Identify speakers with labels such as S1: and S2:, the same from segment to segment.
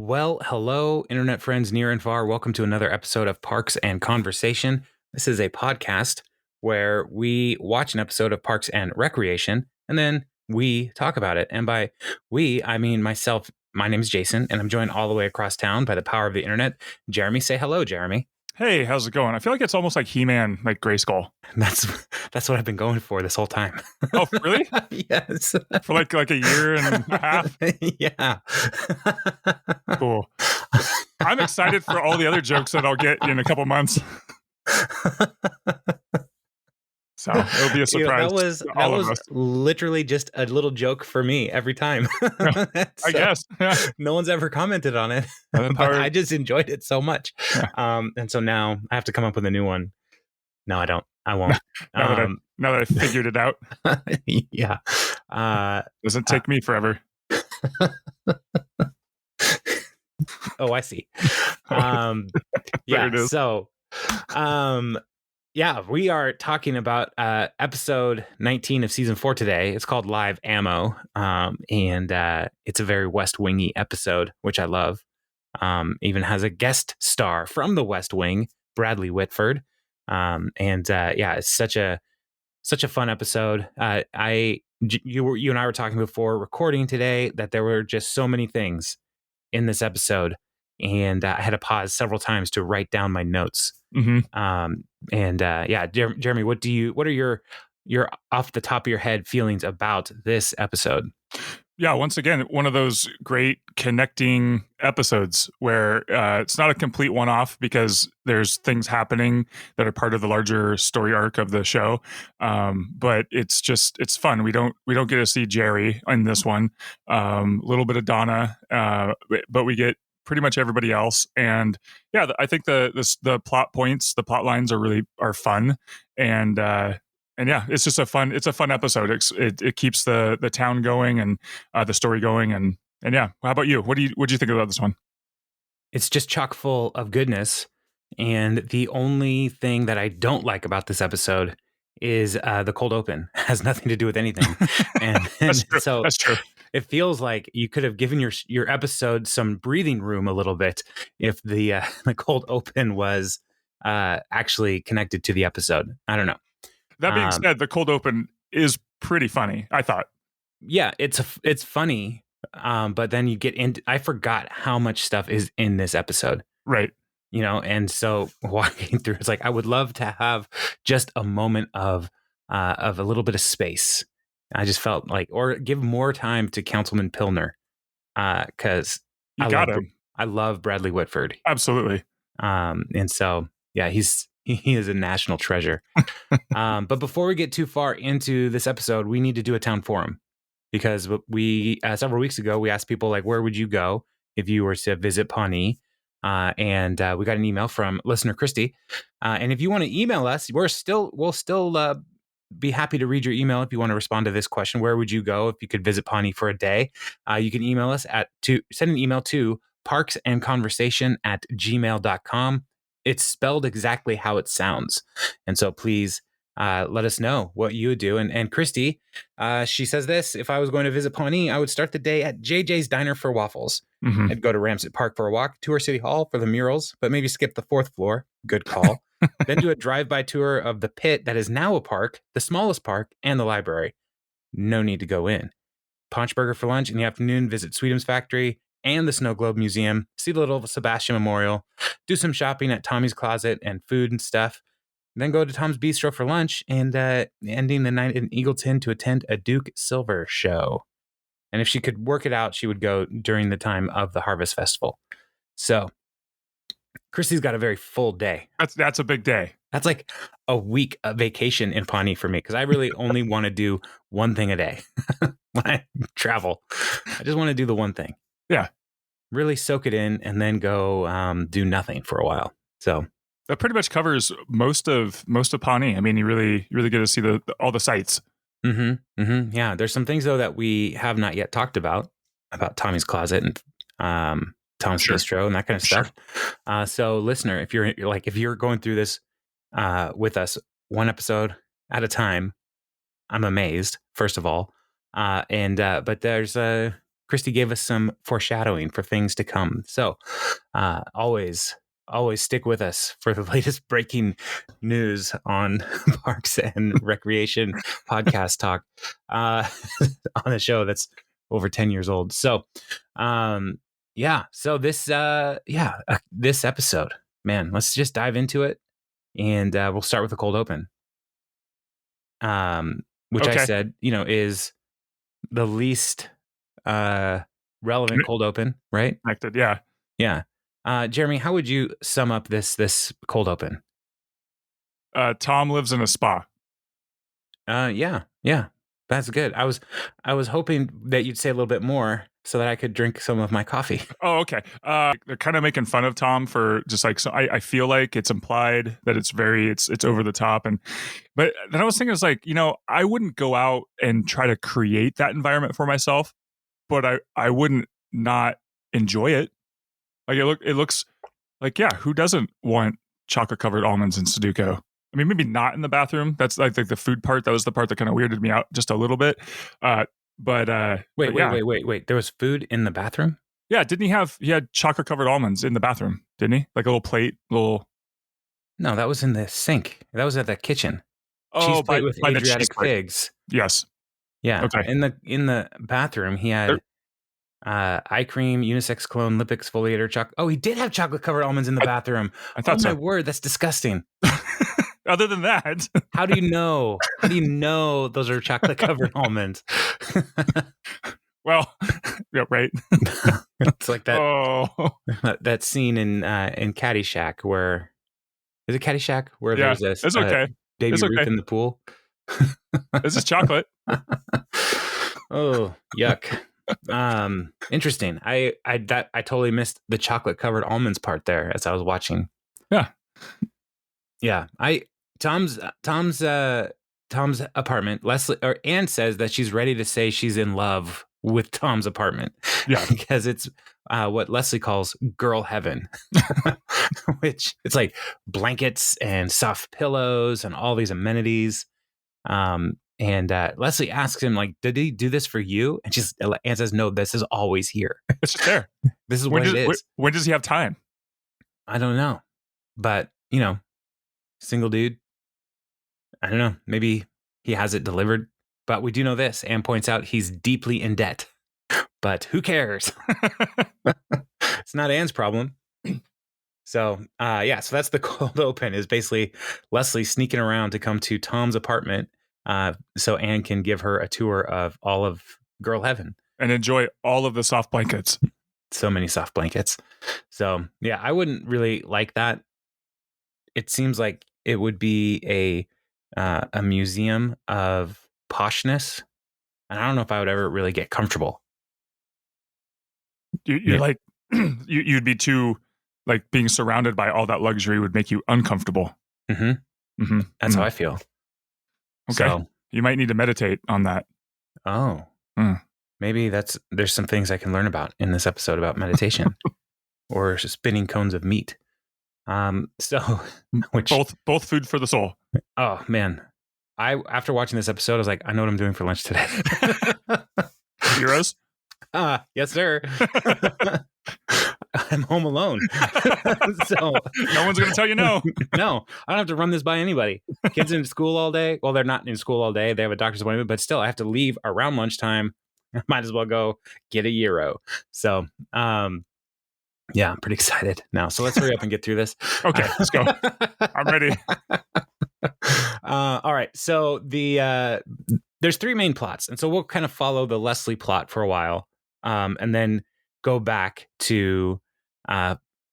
S1: Well, hello, internet friends near and far. Welcome to another episode of Parks and Conversation. This is a podcast where we watch an episode of Parks and Recreation, and then we talk about it. And by we, I mean myself. My name is Jason, and I'm joined all the way across town by the power of the internet. Jeremy, say hello, Jeremy.
S2: Hey, how's it going? I feel like it's almost like He-Man, like Grayskull.
S1: That's what I've been going for this whole time.
S2: Oh, really?
S1: Yes.
S2: For like a year and a half?
S1: Yeah.
S2: Cool. I'm excited for all the other jokes that I'll get in a couple months. So it'll be a surprise.
S1: That was literally just a little joke for me every time.
S2: I guess. Yeah.
S1: No one's ever commented on it, but I just enjoyed it so much. Yeah. And so now I have to come up with a new one. No, I don't. I won't.
S2: now that I figured it out.
S1: Yeah.
S2: Doesn't take me forever.
S1: Oh, I see. Yeah. So, yeah, we are talking about episode 19 of season 4 today. It's called Live Ammo, and it's a very West Wingy episode, which I love. Even has a guest star from the West Wing, Bradley Whitford, yeah, it's such a fun episode. You and I were talking before recording today that there were just so many things in this episode, and I had to pause several times to write down my notes.
S2: Mm-hmm.
S1: Yeah, Jeremy, what are your off the top of your head feelings about this episode?
S2: Yeah, once again, one of those great connecting episodes where it's not a complete one-off because there's things happening that are part of the larger story arc of the show. But it's fun. We don't get to see Jerry in this one. A little bit of Donna, but we get pretty much everybody else. And yeah, I think the plot points, the plot lines are fun. And yeah, it's just a fun episode. It keeps the town going and the story going. And yeah, how about you? What do you think about this one?
S1: It's just chock full of goodness. And the only thing that I don't like about this episode is the cold open. It has nothing to do with anything. And
S2: That's true.
S1: So
S2: That's true.
S1: It feels like you could have given your episode some breathing room a little bit if the cold open was actually connected to the episode. I don't know.
S2: That being said, the cold open is pretty funny, I thought.
S1: Yeah, it's funny, but then you get into. I forgot how much stuff is in this episode.
S2: Right.
S1: You know, and so walking through, it's like I would love to have just a moment of a little bit of space. I just felt like, or give more time to Councilman Pilner, because I love Bradley Whitford.
S2: Absolutely.
S1: And so, yeah, he is a national treasure. But before we get too far into this episode, we need to do a town forum, because we several weeks ago we asked people, like, where would you go if you were to visit Pawnee? And we got an email from listener Christy. And if you want to email us, we'll still be happy to read your email if you want to respond to this question. Where would you go if you could visit Pawnee for a day? You can email us send an email to parksandconversation@gmail.com. It's spelled exactly how it sounds. And so please let us know what you would do. And Christy, she says this: if I was going to visit Pawnee, I would start the day at JJ's Diner for waffles.
S2: Mm-hmm.
S1: I'd go to Ramsett Park for a walk, tour City Hall for the murals, but maybe skip the 4th floor. Good call. Then do a drive-by tour of the pit that is now a park, the smallest park, and the library. No need to go in. Punch Burger for lunch in the afternoon, visit Sweetums Factory and the Snow Globe Museum, see the little Sebastian Memorial, do some shopping at Tommy's Closet and food and stuff, then go to Tom's Bistro for lunch, and ending the night in Eagleton to attend a Duke Silver show. And if she could work it out, she would go during the time of the Harvest Festival. So Christy's got a very full day.
S2: That's a big day.
S1: That's like a week of vacation in Pawnee for me, because I really only want to do one thing a day when I travel. I just want to do the one thing.
S2: Yeah.
S1: Really soak it in and then go do nothing for a while. So
S2: that pretty much covers most of Pawnee. I mean, you really get to see all the sights.
S1: Mm-hmm. Mm-hmm. Yeah. There's some things though that we have not yet talked about Tommy's Closet and Tom's Bistro and that kind of stuff. So listener, if you're going through this with us one episode at a time, I'm amazed, first of all. But there's Christy gave us some foreshadowing for things to come. So always stick with us for the latest breaking news on Parks and Recreation podcast talk on a show that's over 10 years old. So, so this episode, man, let's just dive into it, and we'll start with the cold open, which I said, is the least relevant cold open, right?
S2: Connected, yeah.
S1: Yeah. Jeremy, how would you sum up this cold open?
S2: Tom lives in a spa.
S1: Yeah. That's good. I was hoping that you'd say a little bit more so that I could drink some of my coffee.
S2: Oh, okay. They're kind of making fun of Tom for just like, so I feel like it's implied that it's over the top. But then I was thinking, it's like, I wouldn't go out and try to create that environment for myself, but I wouldn't not enjoy it. Like it looks like, yeah, who doesn't want chocolate covered almonds in Sudoku? I mean, maybe not in the bathroom. That's like the food part. That was the part that kind of weirded me out just a little bit.
S1: Wait. There was food in the bathroom?
S2: Yeah, didn't he had chocolate covered almonds in the bathroom, didn't he? Like a little plate, No,
S1: that was in the sink. That was at the kitchen.
S2: Oh,
S1: cheese plate with
S2: by
S1: Adriatic figs.
S2: Yes.
S1: Yeah.
S2: Okay.
S1: In the bathroom, he had eye cream, unisex cologne, lip exfoliator, chocolate. Oh, he did have chocolate covered almonds in the bathroom.
S2: I thought so.
S1: My word, that's disgusting.
S2: Other than that,
S1: how do you know? How do you know those are chocolate covered almonds?
S2: Well, yeah, right.
S1: It's like that. Oh, that scene in Caddyshack where is it Caddyshack where there's this
S2: it's okay.
S1: Baby
S2: it's
S1: Ruth
S2: okay.
S1: in the pool.
S2: This is chocolate.
S1: Oh, yuck. Interesting. I totally missed the chocolate covered almonds part there as I was watching. Yeah. Tom's apartment. Anne says that she's ready to say she's in love with Tom's apartment.
S2: Yeah,
S1: because it's what Leslie calls girl heaven, which it's like blankets and soft pillows and all these amenities. And Leslie asks him, like, did he do this for you? And Anne says, no, this is always here.
S2: It's just there.
S1: This is what it is.
S2: When does he have time?
S1: I don't know. But, single dude. I don't know. Maybe he has it delivered. But we do know this. Anne points out he's deeply in debt. But who cares? It's not Anne's problem. So, so that's the cold open, is basically Leslie sneaking around to come to Tom's apartment so Anne can give her a tour of all of girl heaven.
S2: And enjoy all of the soft blankets.
S1: So many soft blankets. So, yeah, I wouldn't really like that. It seems like it would be a museum of poshness. And I don't know if I would ever really get comfortable.
S2: You're like, you'd be too, like, being surrounded by all that luxury would make you uncomfortable.
S1: Mm-hmm. Mm-hmm. That's how I feel.
S2: Okay. So, you might need to meditate on that.
S1: Oh. Maybe there's some things I can learn about in this episode about meditation or spinning cones of meat. Which
S2: both food for the soul.
S1: Oh man. After watching this episode, I was like, I know what I'm doing for lunch today.
S2: Heroes?
S1: Yes, sir. I'm home alone. So
S2: no one's going to tell you no.
S1: No, I don't have to run this by anybody. Kids in school all day. Well, they're not in school all day. They have a doctor's appointment, but still I have to leave around lunchtime. I might as well go get a gyro. So, yeah, I'm pretty excited now. So let's hurry up and get through this.
S2: Okay, let's go. I'm ready.
S1: All right. So there's three main plots. And so we'll kind of follow the Leslie plot for a while. And then go back to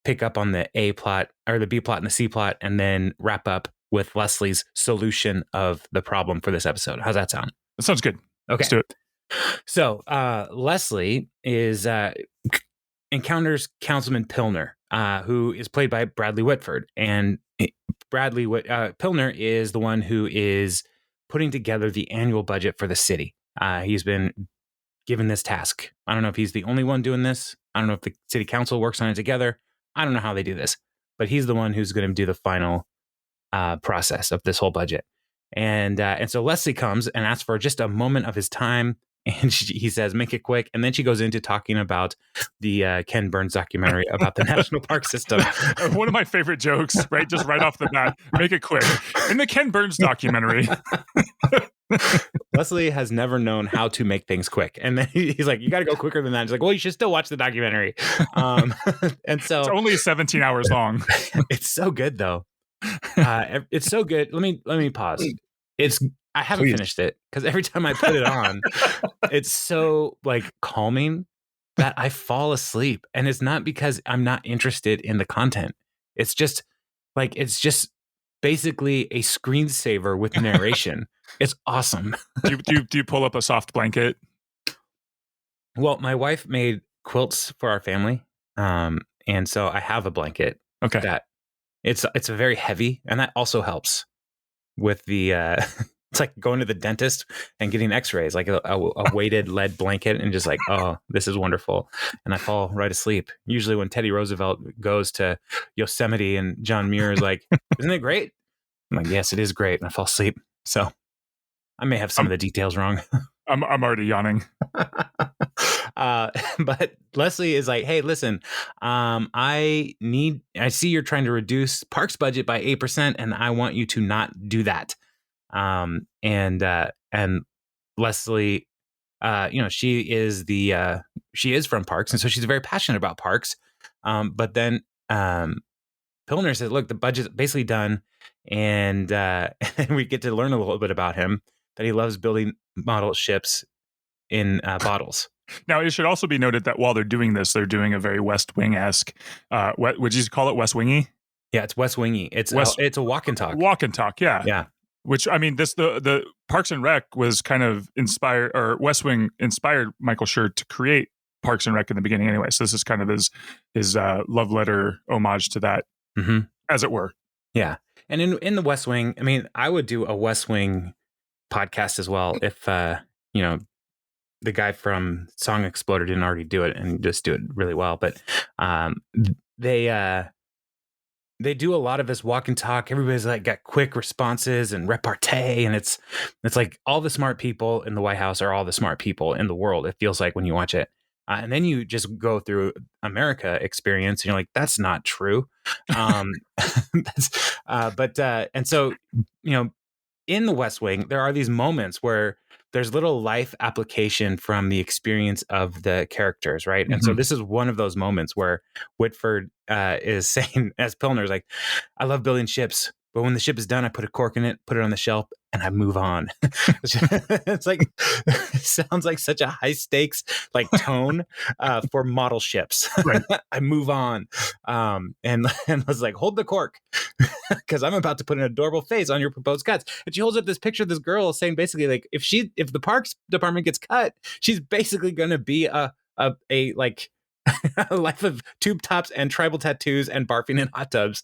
S1: pick up on the A plot or the B plot and the C plot, and then wrap up with Leslie's solution of the problem for this episode. How's that sound?
S2: That sounds good.
S1: Okay.
S2: Let's do it.
S1: So Leslie encounters Councilman Pilner, who is played by Bradley Whitford. And Pilner is the one who is putting together the annual budget for the city. He's been given this task. I don't know if he's the only one doing this. I don't know if the city council works on it together. I don't know how they do this, but he's the one who's going to do the final process of this whole budget. And so Leslie comes and asks for just a moment of his time And he says, make it quick. And then she goes into talking about the Ken Burns documentary about the national park system.
S2: One of my favorite jokes, right? Just right off the bat, make it quick. In the Ken Burns documentary.
S1: Leslie has never known how to make things quick. And then he's like, you got to go quicker than that. He's like, well, you should still watch the documentary. And so
S2: it's only 17 hours long.
S1: It's so good, though. It's so good. Let me pause. I haven't finished it because every time I put it on, it's so like calming that I fall asleep. And it's not because I'm not interested in the content. It's just basically a screensaver with narration. It's awesome.
S2: do you pull up a soft blanket?
S1: Well, my wife made quilts for our family. And so I have a blanket.
S2: Okay.
S1: That it's a very heavy, and that also helps with the it's like going to the dentist and getting x-rays, like a weighted lead blanket, and just like, oh, this is wonderful. And I fall right asleep. Usually when Teddy Roosevelt goes to Yosemite and John Muir is like, isn't it great? I'm like, yes, it is great. And I fall asleep. So I may have some of the details wrong.
S2: I'm already yawning.
S1: But Leslie is like, hey, listen, I see you're trying to reduce parks budget by 8%, and I want you to not do that. And Leslie, she is from parks, and so she's very passionate about parks. But then Pilner says, look, the budget's basically done, and we get to learn a little bit about him, that he loves building model ships in bottles.
S2: Now, it should also be noted that while they're doing this, they're doing a very West Wing-esque, would you call it West Wingy?
S1: Yeah, it's West Wingy. It's a walk and talk.
S2: Walk and talk, yeah.
S1: Yeah.
S2: Which, I mean, the Parks and Rec was kind of inspired, or West Wing inspired Michael Schur to create Parks and Rec in the beginning anyway. So this is kind of his love letter homage to that, as it were.
S1: Yeah. And in the West Wing, I mean, I would do a West Wing podcast as well if, the guy from Song Exploder didn't already do it and just do it really well. But they do a lot of this walk and talk. Everybody's like got quick responses and repartee, and it's like all the smart people in the White House are all the smart people in the world. It feels like when you watch it, and then you just go through America experience, and you're like, that's not true. And so in the West Wing, there are these moments where there's little life application from the experience of the characters, right? And so this is one of those moments where Whitford is saying, as Pilner's like, I love building ships, but when the ship is done, I put a cork in it, put it on the shelf, and I move on. It's like, it sounds like such a high stakes like tone for model ships. Right. I move on. And I was like, hold the cork, because I'm about to put an adorable face on your proposed cuts. And she holds up this picture of this girl saying basically like, if the parks department gets cut, she's basically going to be a like a life of tube tops and tribal tattoos and barfing in hot tubs.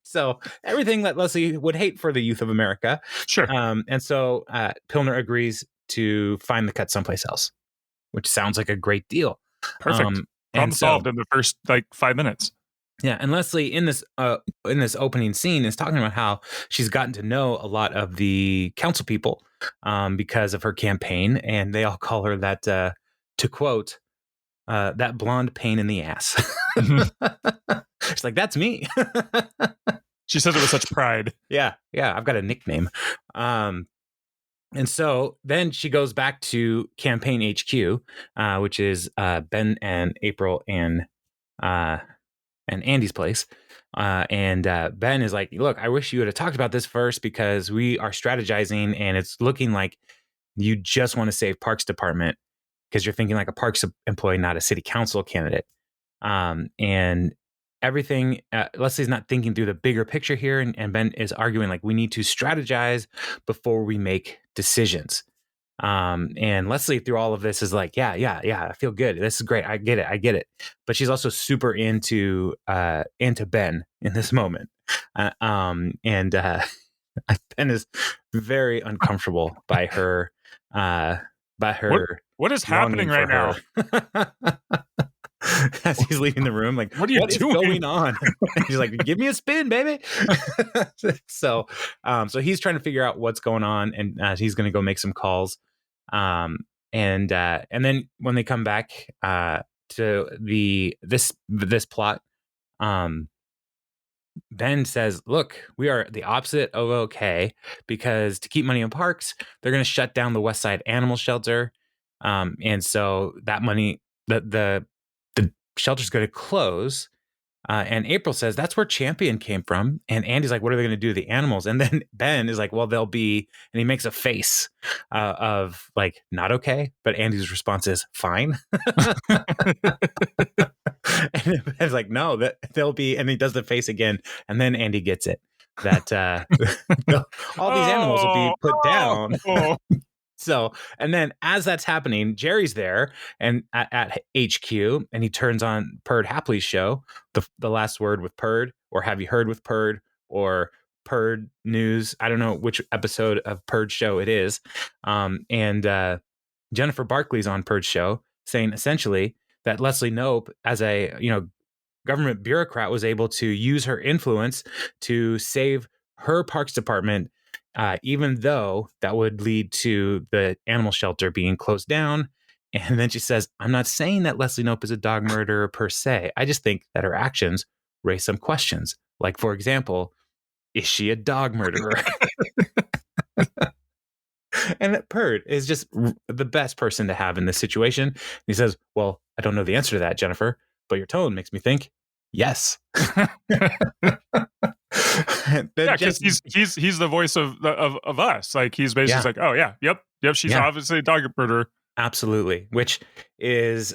S1: So everything that Leslie would hate for the youth of America.
S2: Sure.
S1: And so Pilner agrees to find the cut someplace else, which sounds like a great deal.
S2: Perfect. Problem solved in the first 5 minutes.
S1: Yeah, and Leslie in this opening scene is talking about how she's gotten to know a lot of the council people because of her campaign, and they all call her that, to quote, that blonde pain in the ass. She's like, that's me.
S2: She says it with such pride.
S1: Yeah, I've got a nickname. And so then she goes back to Campaign HQ, which is Ben and April and Andy's place. And Ben is like, look, I wish you would have talked about this first, because we are strategizing and it's looking like you just want to save Parks Department because you're thinking like a Parks employee, not a city council candidate. And everything, Leslie's not thinking through the bigger picture here. And Ben is arguing like, we need to strategize before we make decisions. And Leslie through all of this is like, yeah, I feel good. This is great. I get it. But she's also super into Ben in this moment. Ben is very uncomfortable by her,
S2: what is happening right now?
S1: As he's leaving the room, like,
S2: what is
S1: going on? He's like, give me a spin, baby. So he's trying to figure out what's going on, and he's going to go make some calls. And then when they come back to this plot, Ben says, look, we are the opposite of okay, because to keep money in parks, they're going to shut down the West Side Animal Shelter. And so that money, the shelter's going to close. And April says that's where Champion came from. And Andy's like, what are they going to do to the animals? And then Ben is like, well, they'll be, and he makes a face of like, not okay. But Andy's response is fine. And Ben's like, no, that they'll be, and he does the face again. And then Andy gets it that all these animals will be put down. So, and then as that's happening, Jerry's there and at HQ, and he turns on Perd Hapley's show, the last word with Perd, or have you heard with Perd, or Perd News. I don't know which episode of Perd's show it is. And Jennifer Barkley's on Perd's show saying essentially that Leslie Knope, as a government bureaucrat, was able to use her influence to save her parks department. Even though that would lead to the animal shelter being closed down. And then she says, I'm not saying that Leslie Knope is a dog murderer per se. I just think that her actions raise some questions. Like, for example, is she a dog murderer? And Perd is just the best person to have in this situation. He says, well, I don't know the answer to that, Jennifer, but your tone makes me think, yes.
S2: Yeah, because he's the voice of us. Like, he's basically like, oh yeah, yep, she's obviously a dog murderer.
S1: Absolutely. Which is,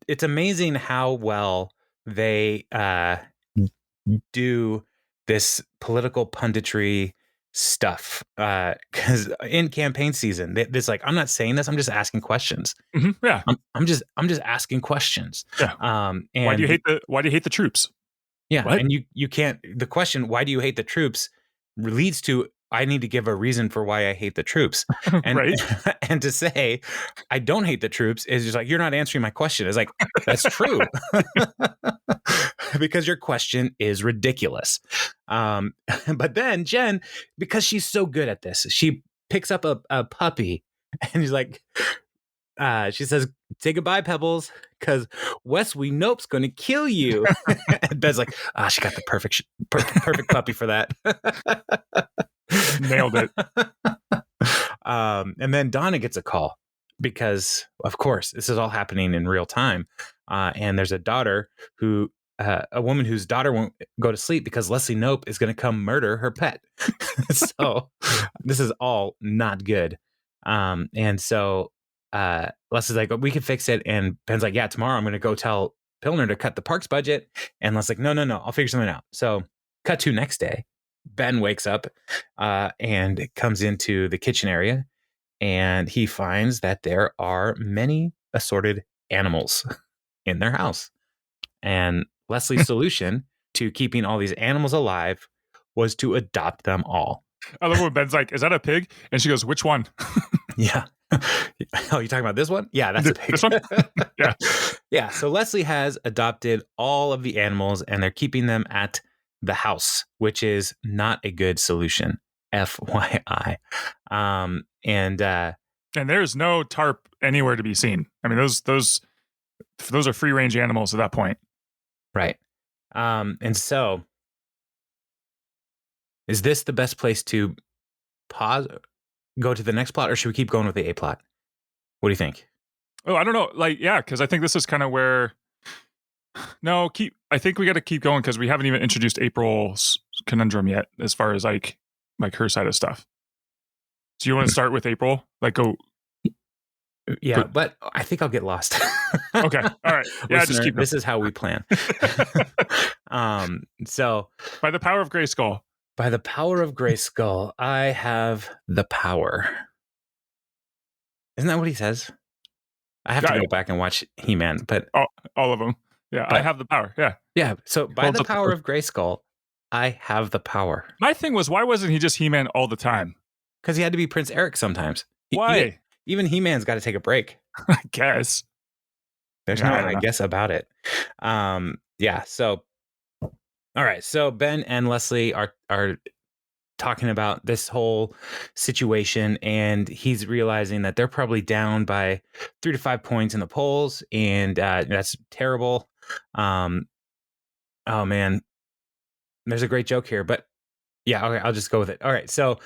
S1: it's amazing how well they do this political punditry stuff. Because in campaign season, it's like, I'm not saying this, I'm just asking questions.
S2: Mm-hmm, yeah,
S1: I'm just asking questions.
S2: Yeah. And why do you hate the troops?
S1: Yeah, what? And you can't. The question, why do you hate the troops, leads to, I need to give a reason for why I hate the troops. And,
S2: right.
S1: And to say, I don't hate the troops is just like, you're not answering my question. It's like, that's true. Because your question is ridiculous. But then Jen, because she's so good at this, she picks up a puppy and she's like, she says, say goodbye, Pebbles, because Wesley Nope's going to kill you. And Ben's like, she got the perfect puppy for that.
S2: Nailed it.
S1: And then Donna gets a call because, of course, this is all happening in real time. And there's a woman whose daughter won't go to sleep because Leslie Knope is going to come murder her pet. So this is all not good. And so Leslie's like, we can fix it. And Ben's like, yeah, tomorrow I'm going to go tell Pilner to cut the park's budget. And Leslie's like, no, I'll figure something out. So cut to next day. Ben wakes up and comes into the kitchen area, and he finds that there are many assorted animals in their house. And Leslie's solution to keeping all these animals alive was to adopt them all.
S2: I love when Ben's like, is that a pig? And she goes, which one?
S1: Yeah. Oh, you talking about this one? Yeah, that's a pig.
S2: This one? Yeah.
S1: Yeah. So Leslie has adopted all of the animals, and they're keeping them at the house, which is not a good solution. FYI. And
S2: there's no tarp anywhere to be seen. I mean, those are free range animals at that point.
S1: Right. And so is this the best place to pause, go to the next plot, or should we keep going with the A plot? What do you think?
S2: Oh, I don't know. Like, yeah, because I think this is kind of where. No, I think we got to keep going because we haven't even introduced April's conundrum yet, as far as like her side of stuff. So you want to start with April? Like, go.
S1: Yeah, but I think I'll get lost.
S2: Okay, all right. Yeah,
S1: Listener,
S2: just keep.
S1: This is how we plan. So
S2: by the power of Grayskull.
S1: By the power of Grayskull, I have the power. Isn't that what he says? I have to go back and watch He-Man, but
S2: all of them. Yeah, but I have the power. Yeah.
S1: Yeah. So by the power of Grayskull, I have the power.
S2: My thing was, why wasn't he just He-Man all the time?
S1: Because he had to be Prince Eric sometimes.
S2: Why?
S1: Even He-Man's got to take a break.
S2: I guess.
S1: There's no I guess about it. Yeah. So, all right. So Ben and Leslie are talking about this whole situation, and he's realizing that they're probably down by 3 to 5 points in the polls, and that's terrible. Oh man, there's a great joke here, but yeah, okay, I'll just go with it. All right, so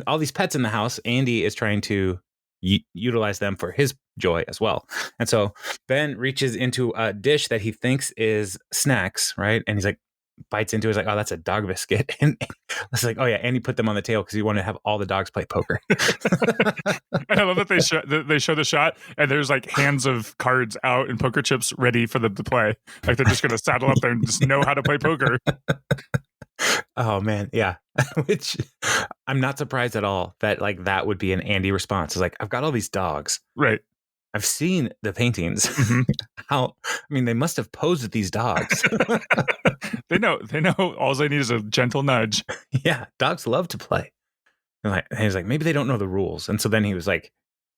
S1: all these pets in the house, Andy is trying to utilize them for his joy as well. And so Ben reaches into a dish that he thinks is snacks, right? And he's like, bites into it. He's like, oh, that's a dog biscuit. And it's like, oh yeah, and he put them on the table because he wanted to have all the dogs play poker.
S2: And I love that they show the shot, and there's like hands of cards out and poker chips ready for them to play. Like they're just going to saddle up there and just know how to play poker.
S1: Oh man, yeah. Which I'm not surprised at all that like that would be an Andy response. It's like, I've got all these dogs.
S2: Right.
S1: I've seen the paintings.
S2: Mm-hmm.
S1: They must have posed with these dogs.
S2: They know. All they need is a gentle nudge.
S1: Yeah, dogs love to play. And he's like, maybe they don't know the rules. And so then he was like,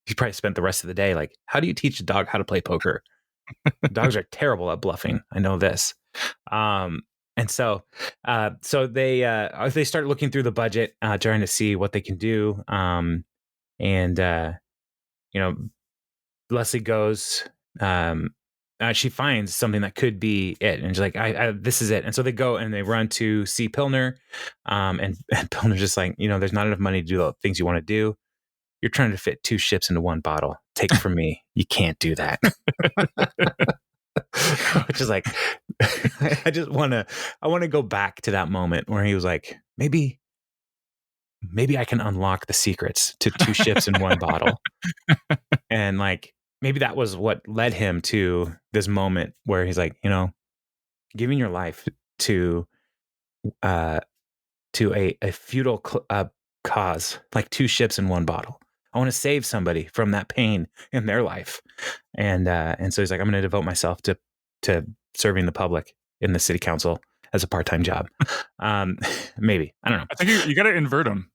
S1: he probably spent the rest of the day like, how do you teach a dog how to play poker? Dogs are terrible at bluffing. I know this. And so they start looking through the budget, trying to see what they can do. Leslie goes, she finds something that could be it. And she's like, this is it. And so they go and they run to see Pilner. And Pilner's just like, there's not enough money to do the things you want to do. You're trying to fit 2 ships into 1 bottle. Take it from me. You can't do that. Which is like, I want to go back to that moment where he was like, maybe I can unlock the secrets to 2 ships in 1 bottle. And like, maybe that was what led him to this moment where he's like, giving your life to a futile cause, like 2 ships in 1 bottle. I want to save somebody from that pain in their life. And so he's like, I'm going to devote myself to serving the public in the city council as a part-time job. Maybe. I don't know.
S2: I think you got to invert them,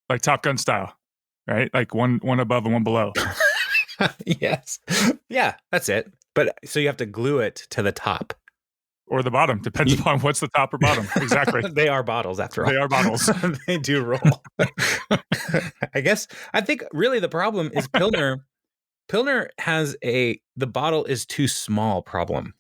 S2: like Top Gun style, right? Like one above and 1 below.
S1: Yes. Yeah, that's it. But so you have to glue it to the top.
S2: Or the bottom. Depends upon what's the top or bottom. Exactly.
S1: They are bottles after all.
S2: They are bottles.
S1: They do roll. I think really the problem is Pilner. Pilner has the bottle is too small problem.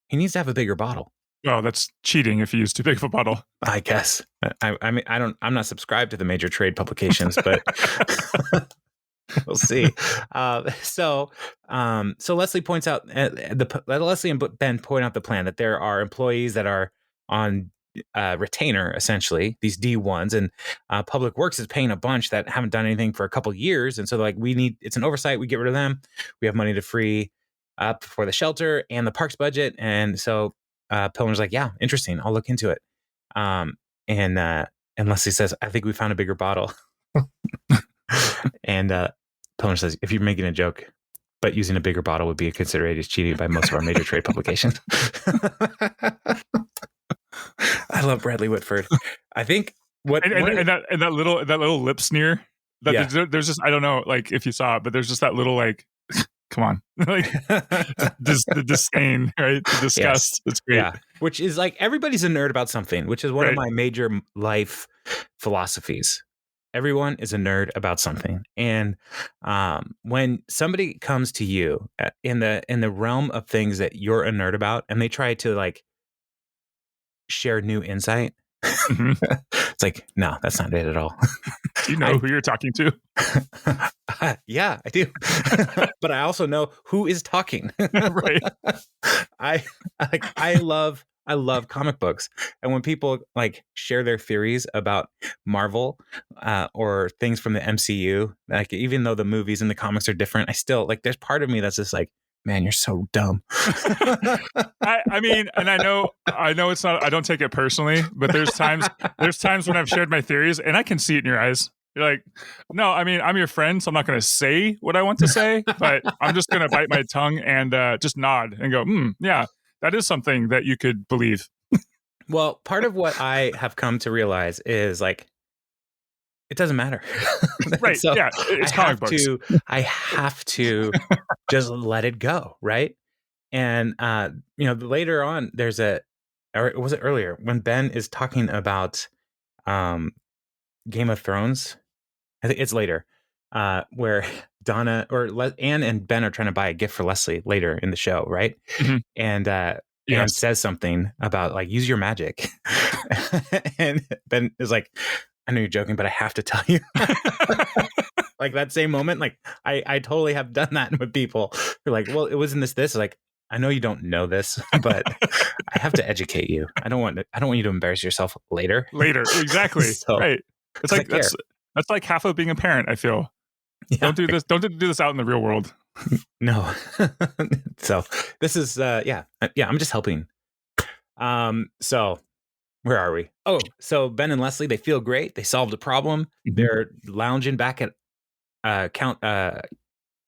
S1: He needs to have a bigger bottle.
S2: Well, that's cheating if you use too big of a bottle.
S1: I guess. I'm not subscribed to the major trade publications, but we'll see. So Leslie points out Leslie and Ben point out the plan that there are employees that are on retainer, essentially these D1s, and Public Works is paying a bunch that haven't done anything for a couple of years, and so like it's an oversight. We get rid of them. We have money to free up for the shelter and the parks budget, and so Pilner's like, yeah, interesting. I'll look into it. And Leslie says, I think we found a bigger bottle. And Pilner says, if you're making a joke, but using a bigger bottle would be considered as cheating by most of our major trade publications. I love Bradley Whitford. I think that little lip sneer.
S2: There's just, I don't know, like if you saw it, but there's just that little like, come on, like the disdain, right? The disgust.
S1: Yes.
S2: It's great. Yeah.
S1: Which is like everybody's a nerd about something, which is one of my major life philosophies. Everyone is a nerd about something. And when somebody comes to you in the realm of things that you're a nerd about, and they try to like share new insight, it's like, no, that's not it at all.
S2: Do you know who you're talking to?
S1: Yeah, I do. But I also know who is talking.
S2: Right.
S1: I love comic books, and when people like share their theories about Marvel or things from the MCU, like even though the movies and the comics are different, I still like. There's part of me that's just like, man, you're so dumb.
S2: I mean, and I know it's not. I don't take it personally, but there's times when I've shared my theories, and I can see it in your eyes. You're like, no, I mean, I'm your friend, so I'm not going to say what I want to say, but I'm just going to bite my tongue and just nod and go, yeah. That is something that you could believe.
S1: Well, part of what I have come to realize is like, it doesn't matter.
S2: Right. So yeah. It's comic books.
S1: I have to just let it go. Right. And, later on or was it earlier when Ben is talking about Game of Thrones. I think it's later, where Donna or Anne and Ben are trying to buy a gift for Leslie later in the show, right?
S2: Mhm.
S1: And Anne
S2: Yes.
S1: says something about like use your magic, and Ben is like, "I know you're joking, but I have to tell you." Like that same moment, like I totally have done that with people. You're like, "Well, it wasn't this." Like, I know you don't know this, but I have to educate you. I don't want you to embarrass yourself later.
S2: Later, exactly.
S1: So,
S2: Right. It's
S1: 'cause I
S2: like
S1: care.
S2: that's like half of being a parent, I feel.
S1: Yeah,
S2: Don't do this. Don't do this out in the real world.
S1: no. So this is yeah. I'm just helping. So where are we? Oh, so Ben and Leslie, they feel great. They solved a problem.
S2: Mhm.
S1: They're lounging back at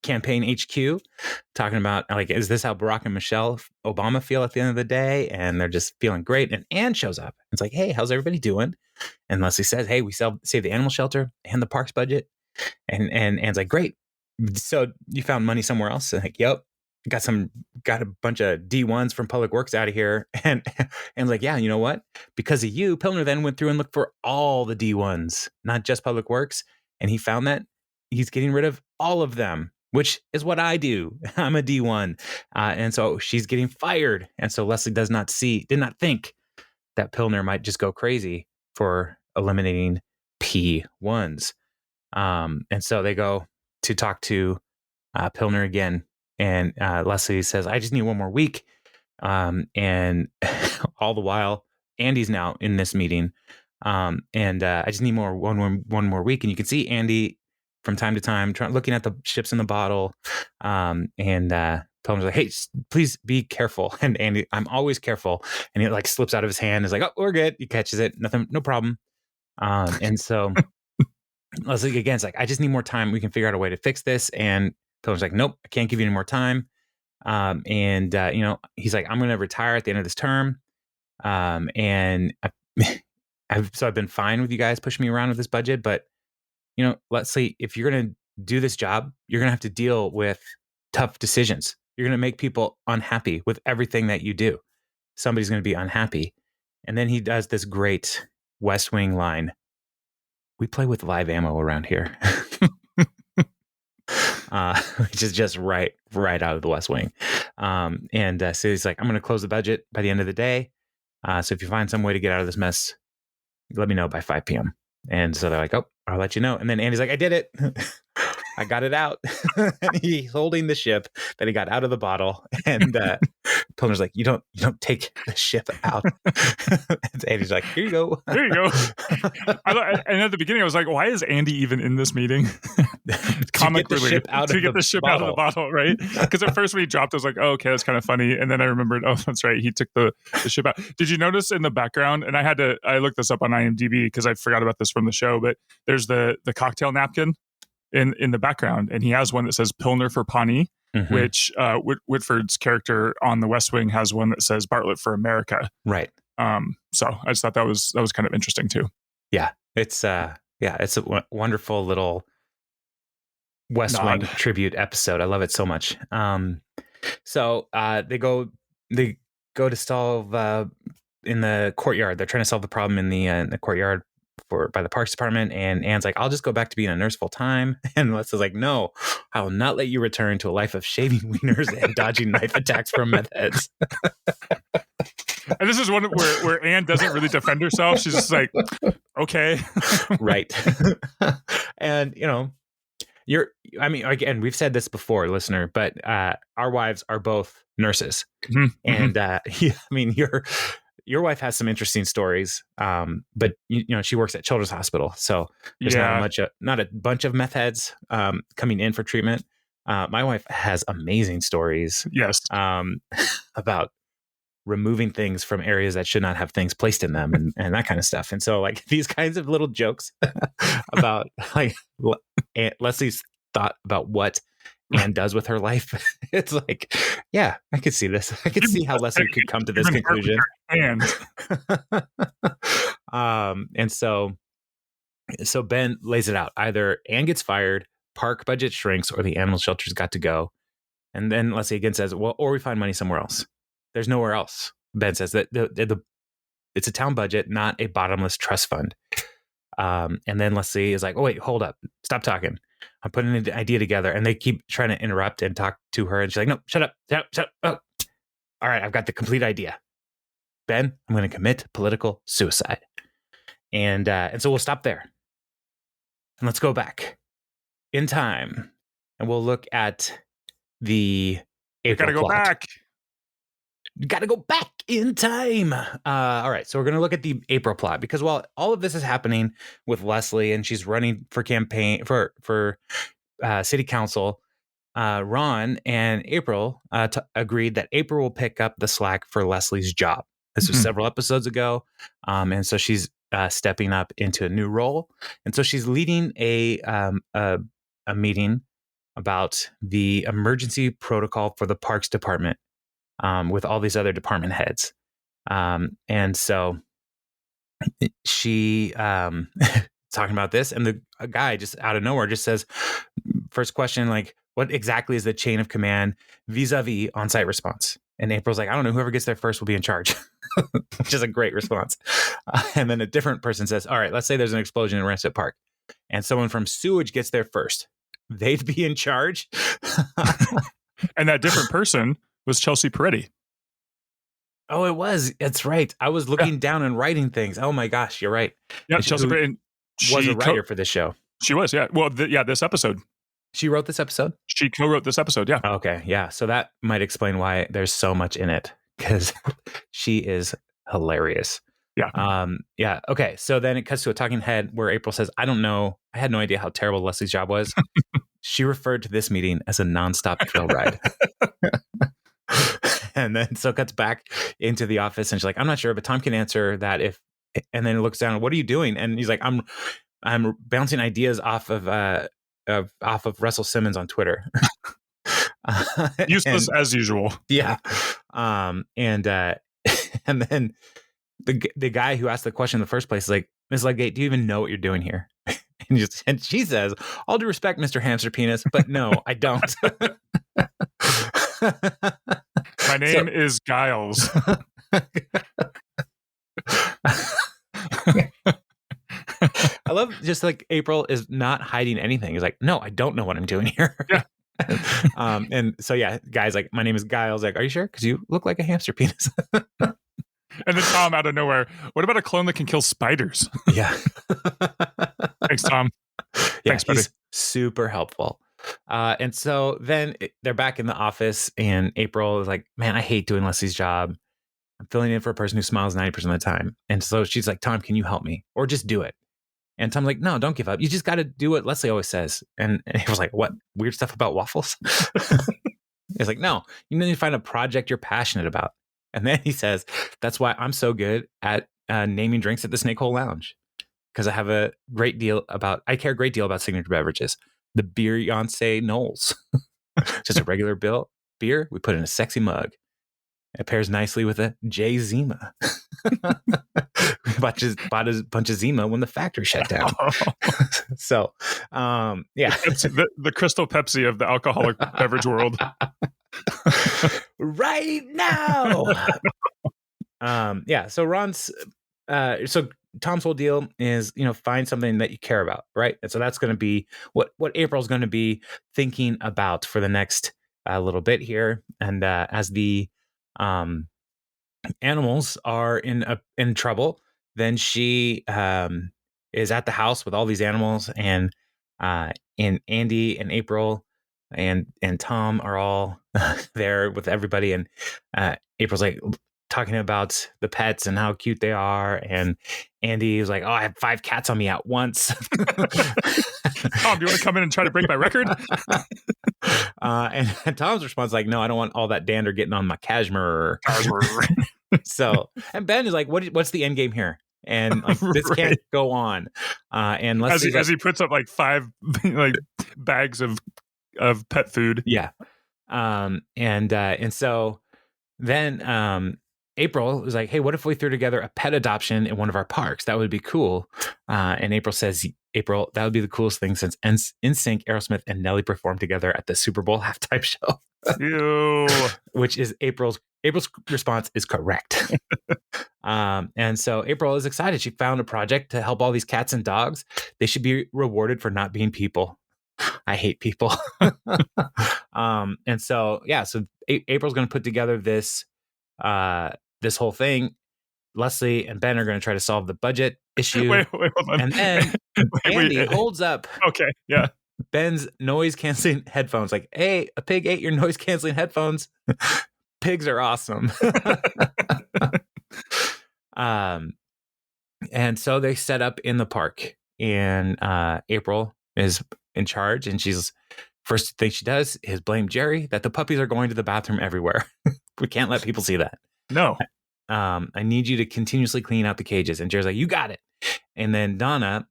S1: campaign HQ, talking about like, is this how Barack and Michelle Obama feel at the end of the day? And they're just feeling great. And Anne shows up. It's like, hey, how's everybody doing? And Leslie says, hey, we saved the animal shelter and the parks budget. And Anne's like, great. So you found money somewhere else? And like, yep. Got a bunch of D1s from Public Works out of here. And like, yeah, you know what? Because of you, Pilner then went through and looked for all the D1s, not just Public Works. And he found that he's getting rid of all of them, which is what I do. I'm a D1. And so she's getting fired. And so Leslie did not think that Pilner might just go crazy for eliminating P1s. And so they go to talk to Pilner again. And Leslie says, I just need one more week. And all the while, Andy's now in this meeting. And I just need one more week. And you can see Andy from time to time looking at the ships in the bottle. And Pilner's like, hey, please be careful. And Andy, I'm always careful. And he like slips out of his hand. Is like, oh, we're good. He catches it. Nothing, no problem. And so Leslie again, it's like, I just need more time. We can figure out a way to fix this. And Pillar's like, nope, I can't give you any more time. He's like, I'm going to retire at the end of this term. And I've been fine with you guys pushing me around with this budget, but Leslie, if you're going to do this job, you're going to have to deal with tough decisions. You're going to make people unhappy with everything that you do. Somebody's going to be unhappy. And then he does this great West Wing line. We play with live ammo around here. Which is just right out of the West Wing. So he's like, I'm going to close the budget by the end of the day. So if you find some way to get out of this mess, let me know by 5 p.m. And so they're like, oh, I'll let you know. And then Andy's like, I did it. I got it out. And he's holding the ship that he got out of the bottle. And Pilner's like, you don't take the ship out. And Andy's like, here you go.
S2: There you go. And at the beginning, I was like, why is Andy even in this meeting? Comic relief to get the ship out of the bottle, right? Because at first when he dropped, I was like, oh, okay, that's kind of funny. And then I remembered, oh, that's right. He took the ship out. Did you notice in the background? And I looked this up on IMDb because I forgot about this from the show, but there's the cocktail napkin in the background, and he has one that says Pilner for Pawnee, which Whitford's character on The West Wing has one that says Bartlett for America.
S1: Right.
S2: So I just thought that was kind of interesting too.
S1: Yeah, it's a wonderful little West Wing tribute episode. I love it so much. So they go to solve in the courtyard. They're trying to solve the problem in the courtyard by the Parks Department, and Anne's like, I'll just go back to being a nurse full time. And Leslie's like, no, I will not let you return to a life of shaving wieners and dodging knife attacks from meth heads.
S2: And this is one where Anne doesn't really defend herself. She's just like, okay.
S1: Right. And again, we've said this before, listener, but our wives are both nurses. And your wife has some interesting stories, but she works at Children's Hospital, so there's not a bunch of meth heads coming in for treatment. My wife has amazing stories,
S2: yes,
S1: about removing things from areas that should not have things placed in them, and that kind of stuff. And so, like, these kinds of little jokes about like Leslie's thought about what Anne does with her life. It's like, yeah, I could see this. I could see how Leslie could come to this conclusion. And so Ben lays it out. Either Anne gets fired, park budget shrinks, or the animal shelter's got to go. And then Leslie again says, well, or we find money somewhere else. There's nowhere else. Ben says that it's a town budget, not a bottomless trust fund. And then Leslie is like, oh, wait, hold up. Stop talking. I'm putting an idea together. And they keep trying to interrupt and talk to her. And she's like, no, shut up. Shut up. Shut up. Oh. All right, I've got the complete idea. Ben, I'm going to commit political suicide. And so we'll stop there. And let's go back in time. And we'll look at the April
S2: Gotta go
S1: plot.
S2: back.
S1: You got to go back in time. All right. So we're going to look at the April plot, because while all of this is happening with Leslie and she's running for campaign for city council, Ron and April agreed that April will pick up the slack for Leslie's job. This was several episodes ago. And so she's stepping up into a new role. And so she's leading a meeting about the emergency protocol for the parks department. With all these other department heads. And so she talking about this, and a guy just out of nowhere just says, first question, like, what exactly is the chain of command vis-a-vis on-site response? And April's like, I don't know, whoever gets there first will be in charge, which is a great response. And then a different person says, all right, let's say there's an explosion in Rancid Park and someone from sewage gets there first. They'd be in charge.
S2: And that different person was Chelsea Peretti.
S1: Oh, it was. That's right. I was looking down and writing things. Oh my gosh, you're right.
S2: Yeah, Chelsea Peretti
S1: was a writer for this show.
S2: She was, yeah. Well, this episode.
S1: She wrote this episode?
S2: She co-wrote this episode, yeah.
S1: Okay, yeah. So that might explain why there's so much in it, because she is hilarious.
S2: Yeah.
S1: Yeah. Okay. So then it cuts to a talking head where April says, I don't know. I had no idea how terrible Leslie's job was. She referred to this meeting as a nonstop thrill ride. And then so it cuts back into the office and she's like, I'm not sure, but Tom can answer that if, and then it looks down, what are you doing? And he's like, I'm bouncing ideas off of Russell Simmons on Twitter.
S2: Useless as usual.
S1: Yeah. And then the guy who asked the question in the first place is like, Ms. Ludgate, do you even know what you're doing here? And she says, all due respect, Mr. Hamster Penis, but no, I don't.
S2: My name is Giles.
S1: I love just like April is not hiding anything. He's like, no, I don't know what I'm doing here.
S2: Yeah.
S1: And so, yeah, guys, like, my name is Giles. Like, are you sure? Because you look like a hamster penis.
S2: And then Tom out of nowhere, what about a clone that can kill spiders?
S1: Yeah.
S2: Thanks, Tom.
S1: Yeah,
S2: Thanks, buddy.
S1: he's super helpful. And so then they're back in the office and April is like, man, I hate doing Leslie's job. I'm filling in for a person who smiles 90% of the time. And so she's like, Tom, can you help me? Or just do it. And Tom's like, no, don't give up. You just got to do what Leslie always says. And he was like, what? Weird stuff about waffles? He's like, no, you need to find a project you're passionate about. And then he says, that's why I'm so good at naming drinks at the Snake Hole Lounge. Because I care a great deal about signature beverages. The Beyonce Knowles. Just a regular beer. We put in a sexy mug. It pairs nicely with a J Zima. We bought a bunch of Zima when the factory shut down. So, yeah.
S2: It's the Crystal Pepsi of the alcoholic beverage world.
S1: Right now. Yeah. So so Tom's whole deal is, find something that you care about, right? And so that's going to be what April's going to be thinking about for the next little bit here. And as the animals are in trouble, then she is at the house with all these animals, and Andy and April and Tom are all there with everybody, and April's like talking about the pets and how cute they are, and Andy was like, oh, I have 5 cats on me at once.
S2: Tom, do you want to come in and try to break my record?
S1: And Tom's response is like, no, I don't want all that dander getting on my cashmere. So, and Ben is like, what's the end game here? And like, this can't go on. And let's
S2: as he puts up like 5 like bags of pet food.
S1: Yeah. And so then April was like, hey, what if we threw together a pet adoption in one of our parks? That would be cool. And April says, that would be the coolest thing since NSYNC, Aerosmith, and Nelly performed together at the Super Bowl halftime show.
S2: Ew.
S1: Which is April's response is correct. And so April is excited. She found a project to help all these cats and dogs. They should be rewarded for not being people. I hate people. And so, so April's going to put together this whole thing. Leslie and Ben are going to try to solve the budget issue.
S2: Wait, hold on.
S1: And then Andy holds up
S2: Okay, yeah.
S1: Ben's noise canceling headphones. Like, hey, a pig ate your noise canceling headphones. Pigs are awesome. And so they set up in the park, and April is in charge, and she's first thing she does is blame Jerry that the puppies are going to the bathroom everywhere. We can't let people see that.
S2: No.
S1: I need you to continuously clean out the cages. And Jerry's like, you got it. And then Donna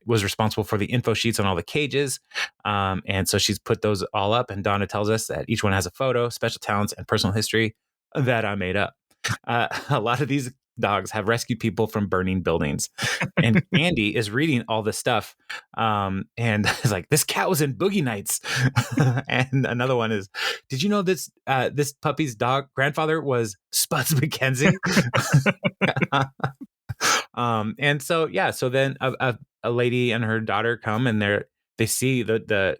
S1: was responsible for the info sheets on all the cages. And so she's put those all up. And Donna tells us that each one has a photo, special talents, and personal history that I made up. A lot of these dogs have rescued people from burning buildings. And Andy is reading all this stuff. And is like, this cat was in Boogie Nights. And another one is, did you know this puppy's dog grandfather was Spuds McKenzie? And so then a lady and her daughter come, and they see the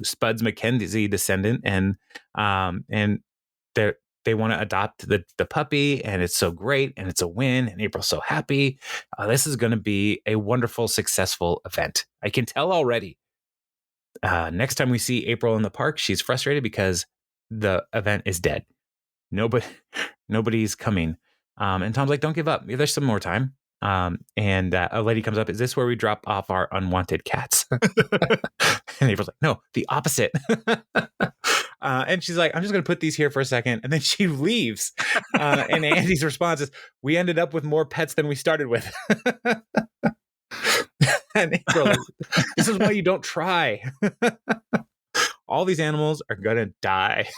S1: Spuds McKenzie descendant, and they want to adopt the puppy, and it's so great, and it's a win, and April's so happy. This is going to be a wonderful, successful event. I can tell already. Next time we see April in the park, she's frustrated because the event is dead. Nobody's coming. And Tom's like, don't give up. There's some more time. And a lady comes up. Is this where we drop off our unwanted cats? And April's like, no, the opposite. And she's like, I'm just going to put these here for a second. And then she leaves. And Andy's response is, we ended up with more pets than we started with. And April, this is why you don't try. All these animals are going to die.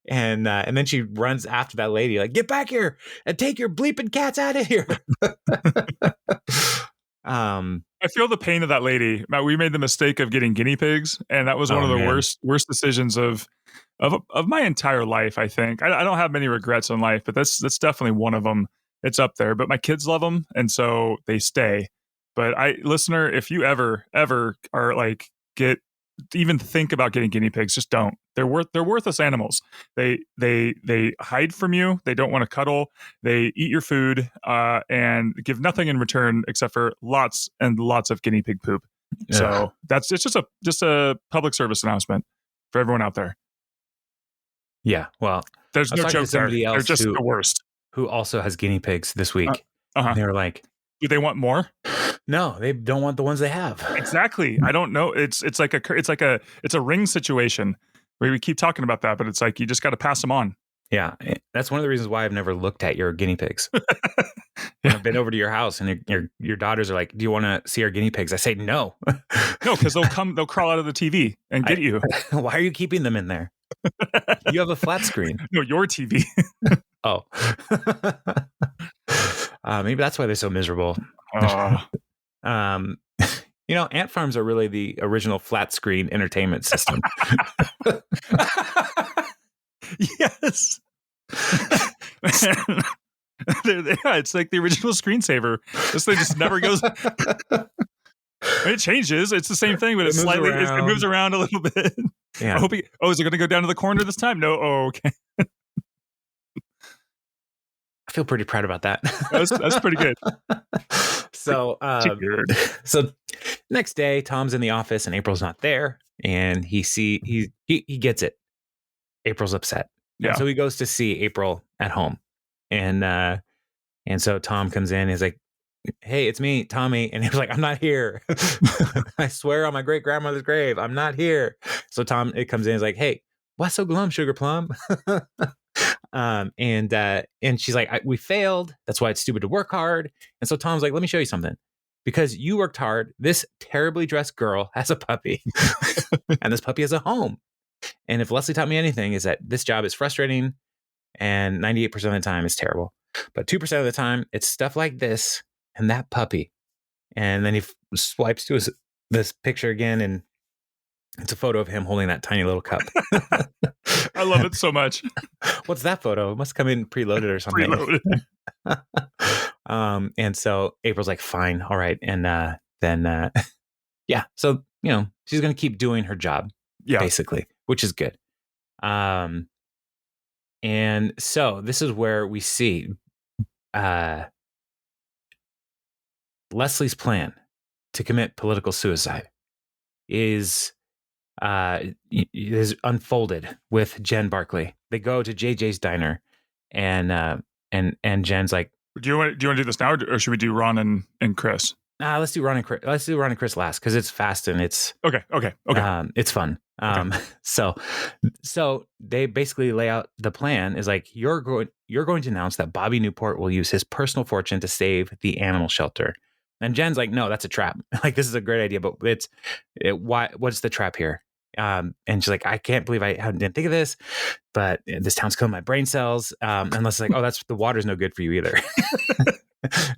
S1: And then she runs after that lady, like, get back here and take your bleeping cats out of here.
S2: I feel the pain of that lady. We made the mistake of getting guinea pigs, and that was one of the worst decisions of my entire life. I think I don't have many regrets in life, but that's definitely one of them. It's up there. But my kids love them, and so they stay. But listener, if you ever are like even think about getting guinea pigs, just don't. They're worthless animals. They hide from you. They don't want to cuddle. They eat your food and give nothing in return except for lots and lots of guinea pig poop. Yeah. So it's just a public service announcement for everyone out there.
S1: Yeah, well,
S2: there's no joke there. They're just the worst.
S1: Who also has guinea pigs this week? And they were like,
S2: do they want more?
S1: No, they don't want the ones they have.
S2: Exactly. I don't know. It's a ring situation where we keep talking about that, but it's like you just got to pass them on.
S1: Yeah, that's one of the reasons why I've never looked at your guinea pigs. I've been over to your house, and your daughters are like, "Do you want to see our guinea pigs?" I say no.
S2: No, because they'll crawl out of the TV and get you.
S1: Why are you keeping them in there? You have a flat screen.
S2: No, your TV.
S1: Oh. Maybe that's why they're so miserable. Ant farms are really the original flat screen entertainment system.
S2: Yes. It's like the original screensaver. This thing just never goes. It changes. It's the same thing, but it moves around a little bit.
S1: Yeah.
S2: Is it going to go down to the corner this time? No. Oh, okay.
S1: I feel pretty proud about that.
S2: That's pretty good.
S1: So next day, Tom's in the office and April's not there, and he gets it. April's upset.
S2: Yeah.
S1: And so he goes to see April at home, and so Tom comes in. He's like, "Hey, it's me, Tommy," and he was like, "I'm not here. I swear on my great grandmother's grave, I'm not here." So Tom comes in. He's like, "Hey, why so glum, Sugar Plum?" And she's like, we failed. That's why it's stupid to work hard. And so Tom's like, let me show you something. Because you worked hard, this terribly dressed girl has a puppy. And this puppy has a home. And if Leslie taught me anything, is that this job is frustrating and 98% of the time is terrible. But 2% of the time, it's stuff like this and that puppy. And then he swipes to this picture again, and it's a photo of him holding that tiny little cup.
S2: I love it so much.
S1: What's that photo? It must come in preloaded or something.
S2: Preloaded.
S1: And so April's like, fine, all right. And then yeah, so she's gonna keep doing her job, basically, which is good. And so this is where we see Leslie's plan to commit political suicide is unfolded with Jen Barkley. They go to JJ's diner, and Jen's like,
S2: do you want to do this now, or should we do Ron and Chris?
S1: Let's do Ron and Chris. Let's do Ron and Chris last because it's fast and it's
S2: okay.
S1: It's fun.
S2: Okay.
S1: So they basically lay out the plan is like you're going to announce that Bobby Newport will use his personal fortune to save the animal shelter. And Jen's like, no, that's a trap. Like, this is a great idea, but what's the trap here? And she's like, I can't believe I didn't think of this, but this town's killing my brain cells. And Leslie's like, oh, that's the water's no good for you either.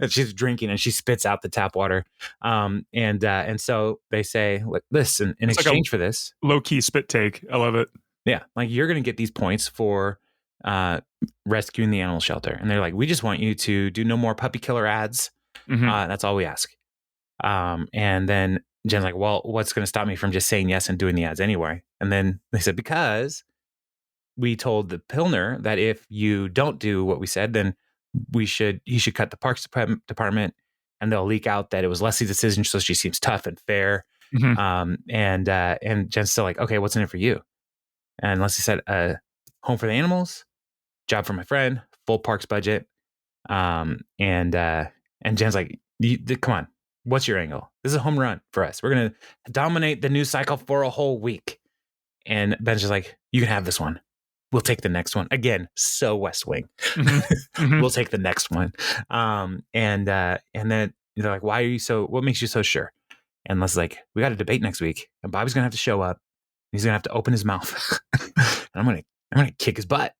S1: And she's drinking and she spits out the tap water. And so they say, listen, in exchange for this,
S2: low key spit take. I love it.
S1: Yeah. Like, you're going to get these points for rescuing the animal shelter. And they're like, we just want you to do no more puppy killer ads.
S2: Mm-hmm.
S1: That's all we ask. And then Jen's like, well, what's going to stop me from just saying yes and doing the ads anyway? And then they said, because we told the Pilner that if you don't do what we said, then he should cut the Parks Department, and they'll leak out that it was Leslie's decision, so she seems tough and fair.
S2: Mm-hmm.
S1: And Jen's still like, okay, what's in it for you? And Leslie said, home for the animals, job for my friend, full parks budget. And Jen's like, come on, what's your angle? This is a home run for us. We're going to dominate the news cycle for a whole week. And Ben's just like, you can have this one. We'll take the next one. Again, so West Wing.
S2: Mm-hmm.
S1: We'll take the next one. And then they're like, what makes you so sure? And Leslie's like, we got a debate next week, and Bobby's going to have to show up. He's going to have to open his mouth. And I'm going to kick his butt.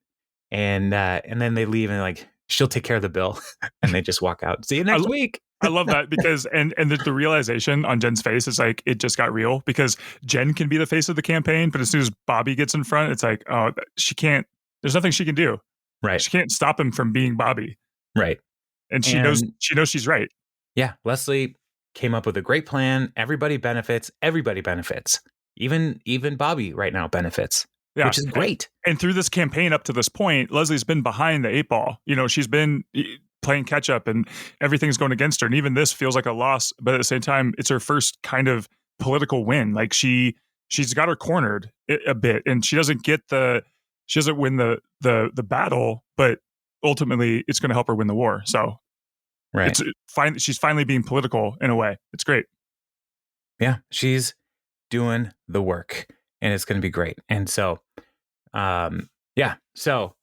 S1: And then they leave, and they're like, she'll take care of the bill. And they just walk out. See you next week.
S2: I love that because and the realization on Jen's face is like, it just got real, because Jen can be the face of the campaign, but as soon as Bobby gets in front, it's like, oh, she can't. There's nothing she can do.
S1: Right.
S2: She can't stop him from being Bobby.
S1: Right.
S2: And she knows she's right.
S1: Yeah. Leslie came up with a great plan. Everybody benefits. Even Bobby right now benefits. Yeah. Which is great.
S2: And through this campaign up to this point, Leslie's been behind the 8-ball. She's been playing catch up and everything's going against her. And even this feels like a loss, but at the same time, it's her first kind of political win. Like she's got her cornered a bit, and she doesn't win the battle, but ultimately it's going to help her win the war. So
S1: right.
S2: She's finally being political in a way. It's great.
S1: Yeah. She's doing the work, and it's going to be great. And so, yeah. So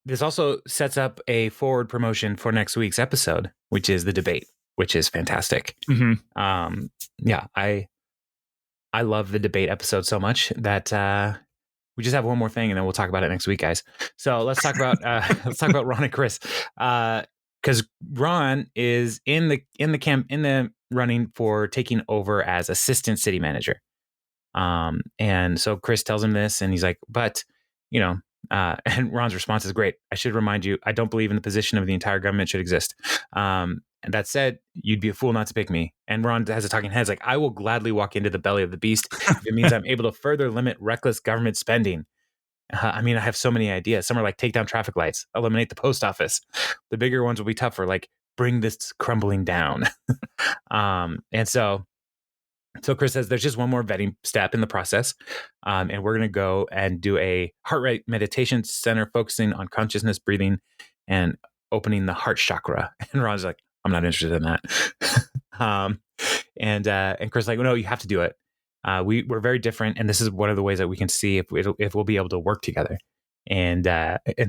S1: this also sets up a forward promotion for next week's episode, which is the debate, which is fantastic.
S2: Mm-hmm.
S1: Yeah, I love the debate episode so much that we just have one more thing, and then we'll talk about it next week, guys. So let's talk about Ron and Chris, because Ron is in the running for taking over as assistant city manager. And so Chris tells him this, and he's like, but and Ron's response is great. I should remind you, I don't believe in the position of the entire government should exist. And that said, you'd be a fool not to pick me. And Ron has a talking head like, I will gladly walk into the belly of the beast if it means I'm able to further limit reckless government spending. I have so many ideas. Some are like take down traffic lights, eliminate the post office. The bigger ones will be tougher, like bring this crumbling down. And so Chris says there's just one more vetting step in the process. And we're going to go and do a heart rate meditation center focusing on consciousness, breathing, and opening the heart chakra. And Ron's like, I'm not interested in that. And Chris is like, well, no, you have to do it. We're very different. And this is one of the ways that we can see if we'll be able to work together. And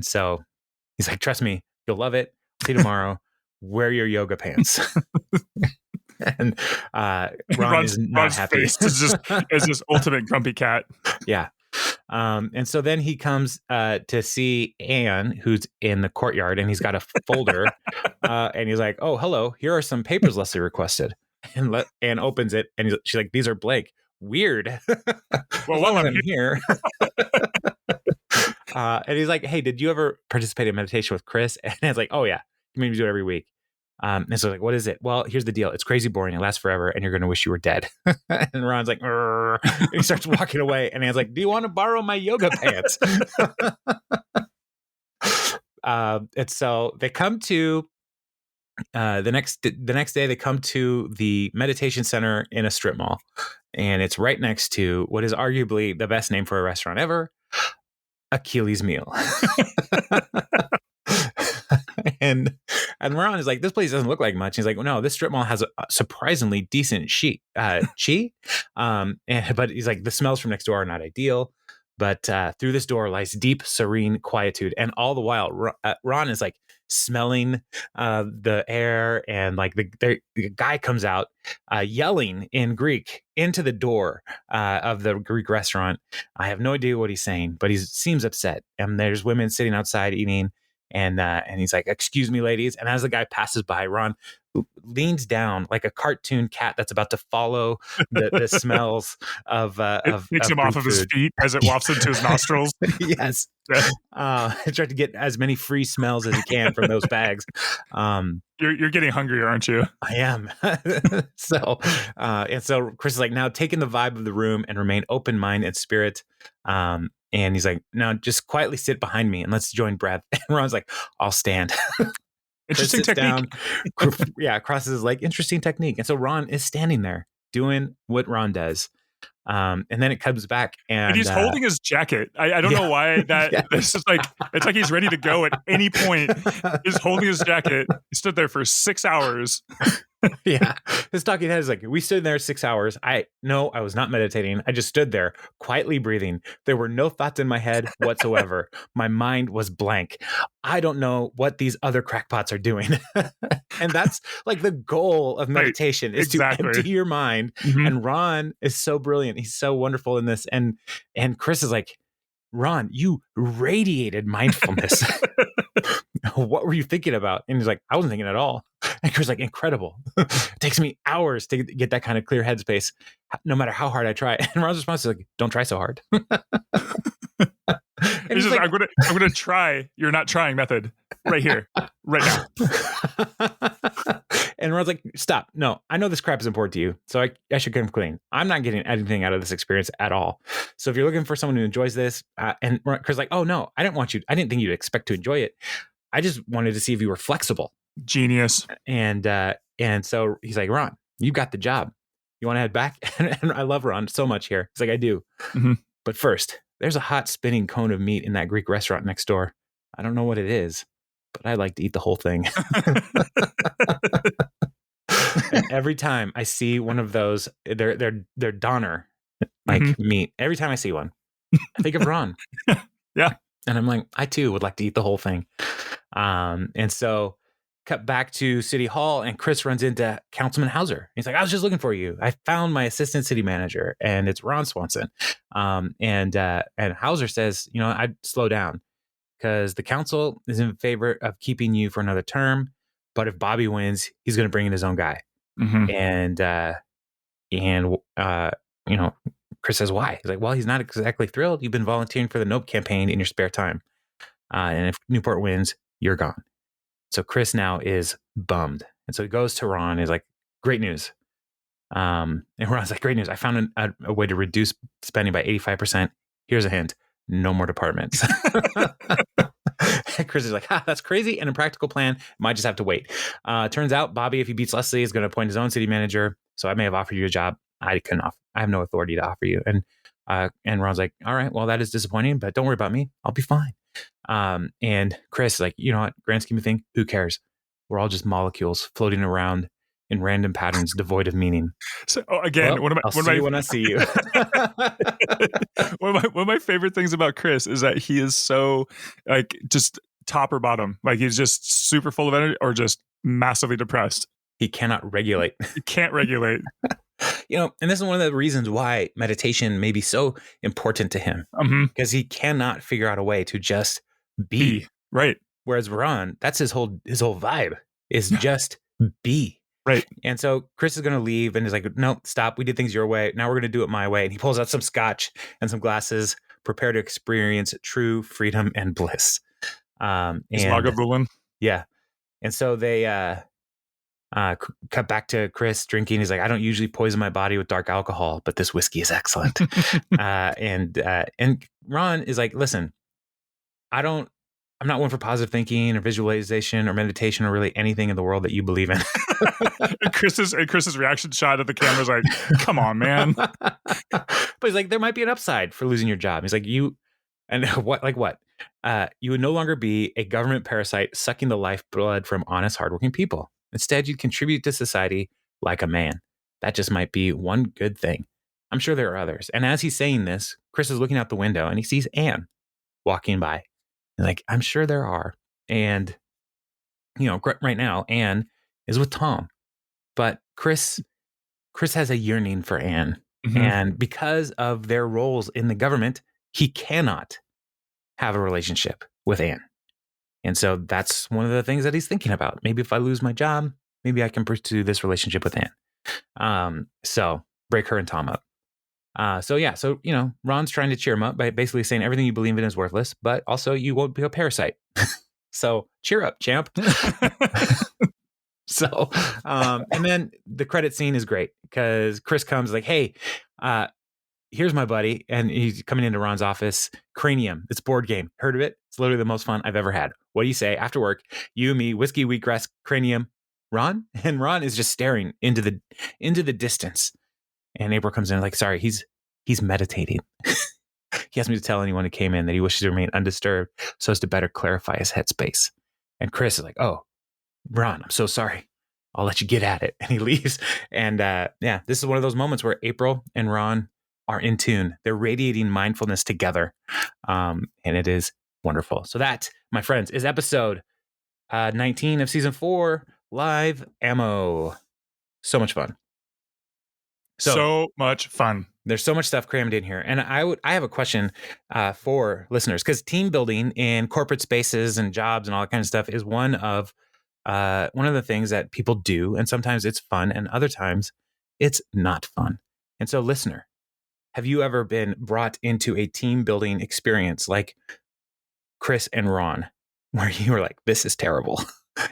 S1: so he's like, trust me, you'll love it. See you tomorrow. Wear your yoga pants. And Ron is not happy.
S2: Face is just ultimate grumpy cat.
S1: Yeah. And so then he comes to see Anne, who's in the courtyard, and he's got a folder, and he's like, "Oh, hello. Here are some papers Leslie requested." And Anne opens it, and she's like, "These are blank. Weird."
S2: Well, while I'm
S1: here. And he's like, hey, did you ever participate in meditation with Chris? And it's like, oh yeah, you made me do it every week. And so like, what is it? Well, here's the deal. It's crazy boring. It lasts forever and you're going to wish you were dead. And Ron's like, and he starts walking away. And Anne's like, do you want to borrow my yoga pants? And so they come to the next day, they come to the meditation center in a strip mall. And it's right next to what is arguably the best name for a restaurant ever, Achilles Meal. and Ron is like, this place doesn't look like much. He's like, well, no, this strip mall has a surprisingly decent chi. But he's like, the smells from next door are not ideal. But through this door lies deep, serene quietude. And all the while, Ron is like smelling the air. And like the guy comes out yelling in Greek into the door of the Greek restaurant. I have no idea what he's saying, but he seems upset. And there's women sitting outside eating. And he's like, excuse me, ladies. And as the guy passes by, Ron leans down like a cartoon cat that's about to follow the smells of
S2: picks him off of his feet as it wafts into his nostrils.
S1: Yes. Try to get as many free smells as he can from those bags.
S2: You're getting hungry, aren't you?
S1: I am. So Chris is like, now take in the vibe of the room and remain open mind and spirit. And he's like, now just quietly sit behind me and let's join breath. And Ron's like, I'll stand.
S2: Interesting technique.
S1: Crosses his leg. Interesting technique. And so Ron is standing there doing what Ron does. And then it comes back and
S2: he's holding his jacket. I don't know why that this is like, it's like he's ready to go at any point. He's holding his jacket. He stood there for 6 hours.
S1: Yeah. His talking head is like, we stood there 6 hours. I was not meditating. I just stood there quietly breathing. There were no thoughts in my head whatsoever. My mind was blank. I don't know what these other crackpots are doing. And that's like the goal of meditation is to empty your mind. Mm-hmm. And Ron is so brilliant. He's so wonderful in this. And Chris is like, Ron, you radiated mindfulness. What were you thinking about? And he's like, I wasn't thinking at all. And Chris is like, incredible. It takes me hours to get that kind of clear headspace, no matter how hard I try. And Ron's response is like, don't try so hard.
S2: And he's just like, I'm gonna try your not trying method right here, right now.
S1: And Ron's like, stop. No, I know this crap is important to you, so I should come clean. I'm not getting anything out of this experience at all. So if you're looking for someone who enjoys this, and Chris is like, oh no, I didn't think you'd expect to enjoy it. I just wanted to see if you were flexible.
S2: Genius.
S1: And so he's like, Ron, you got the job. You want to head back? And I love Ron so much here. He's like, I do. Mm-hmm. But first, there's a hot spinning cone of meat in that Greek restaurant next door. I don't know what it is, but I'd like to eat the whole thing. And every time I see one of those, they're doner like meat. Every time I see one, I think of Ron.
S2: Yeah.
S1: And I'm like, I too would like to eat the whole thing. And so cut back to City Hall, and Chris runs into Councilman Hauser. He's like, I was just looking for you. I found my assistant city manager, and it's Ron Swanson. And Hauser says, I'd slow down because the council is in favor of keeping you for another term. But if Bobby wins, he's going to bring in his own guy. Mm-hmm. And Chris says, why? He's like, well, he's not exactly thrilled. You've been volunteering for the Nope campaign in your spare time. And if Newport wins, you're gone. So Chris now is bummed. And so he goes to Ron. He's like, great news. And Ron's like, great news. I found a way to reduce spending by 85%. Here's a hint. No more departments. Chris is like, that's crazy. And a practical plan might just have to wait. Turns out Bobby, if he beats Leslie, is going to appoint his own city manager. So I may have offered you a job. I have no authority to offer you. And Ron's like, all right, well, that is disappointing, but don't worry about me. I'll be fine. And Chris is like, you know what, grand scheme of thing, who cares? We're all just molecules floating around in random patterns devoid of meaning.
S2: So again,
S1: I'll see you when I see you.
S2: One of my favorite things about Chris is that he is so like just top or bottom. Like he's just super full of energy or just massively depressed.
S1: He cannot regulate.
S2: He can't regulate.
S1: And this is one of the reasons why meditation may be so important to him, because he cannot figure out a way to just be.
S2: Right.
S1: Whereas Ron, that's his whole vibe is just be.
S2: Right.
S1: And so Chris is going to leave and he's like, no, stop. We did things your way. Now we're going to do it my way. And he pulls out some scotch and some glasses, Prepare to experience true freedom and bliss.
S2: Is Lagavulin?
S1: Yeah. And so they cut back to Chris drinking. He's like, I don't usually poison my body with dark alcohol, but this whiskey is excellent. And Ron is like, listen, I'm not one for positive thinking or visualization or meditation or really anything in the world that you believe in.
S2: and Chris's reaction shot at the camera is like, come on, man.
S1: But he's like, there might be an upside for losing your job. He's like, you would no longer be a government parasite sucking the lifeblood from honest, hardworking people. Instead, you'd contribute to society like a man. That just might be one good thing. I'm sure there are others. And as he's saying this, Chris is looking out the window and he sees Anne walking by. And like, I'm sure there are. And, right now, Anne is with Tom. But Chris has a yearning for Anne. Mm-hmm. And because of their roles in the government, he cannot have a relationship with Anne. And so that's one of the things that he's thinking about. Maybe if I lose my job, maybe I can pursue this relationship with Anne. So break her and Tom up. So Ron's trying to cheer him up by basically saying everything you believe in is worthless, but also you won't be a parasite. So cheer up, champ. So, and then the credit scene is great because Chris comes like, hey, here's my buddy. And he's coming into Ron's office. Cranium. It's a board game. Heard of it? It's literally the most fun I've ever had. What do you say? After work, you, me, whiskey, wheatgrass, cranium, Ron? And Ron is just staring into the distance. And April comes in like, sorry, he's meditating. He asked me to tell anyone who came in that he wishes to remain undisturbed so as to better clarify his headspace. And Chris is like, oh, Ron, I'm so sorry. I'll let you get at it. And he leaves. And this is one of those moments where April and Ron are in tune. They're radiating mindfulness together. And it is wonderful. So that, my friends, is episode 19 of season 4, Live Ammo. So much fun.
S2: So much fun.
S1: There's so much stuff crammed in here. And I have a question for listeners, because team building in corporate spaces and jobs and all that kind of stuff is one of the things that people do. And sometimes it's fun and other times it's not fun. And so, listener, have you ever been brought into a team building experience like Chris and Ron, where you were like, this is terrible?